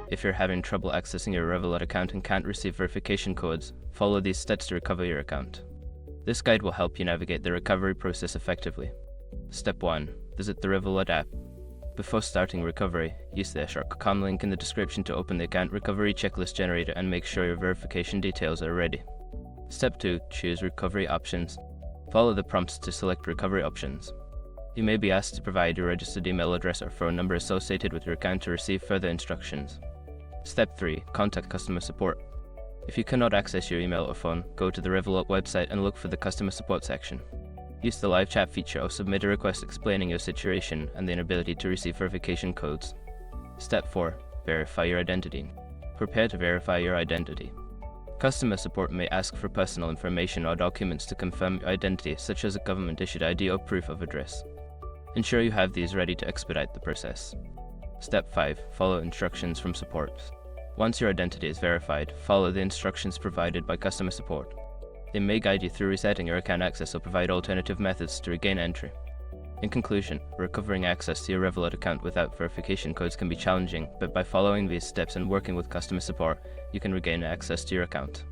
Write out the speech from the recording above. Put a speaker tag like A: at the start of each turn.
A: If you're having trouble accessing your Revolut account and can't receive verification codes, follow these steps to recover your account. This guide will help you navigate the recovery process effectively. Step 1. Visit the Revolut app. Before starting recovery, use the shortcut link in the description to open the account recovery checklist generator and make sure your verification details are ready. Step 2. Choose recovery options. Follow the prompts to select recovery options. You may be asked to provide your registered email address or phone number associated with your account to receive further instructions. Step 3. Contact customer support. If you cannot access your email or phone, go to the Revolut website and look for the customer support section. Use the live chat feature or submit a request explaining your situation and the inability to receive verification codes. Step 4. Verify your identity. Prepare to verify your identity. Customer support may ask for personal information or documents to confirm your identity, such as a government-issued ID or proof of address. Ensure you have these ready to expedite the process. Step 5. Follow instructions from support. Once your identity is verified, follow the instructions provided by customer support. They may guide you through resetting your account access or provide alternative methods to regain entry. In conclusion, recovering access to your Revolut account without verification codes can be challenging, but by following these steps and working with customer support, you can regain access to your account.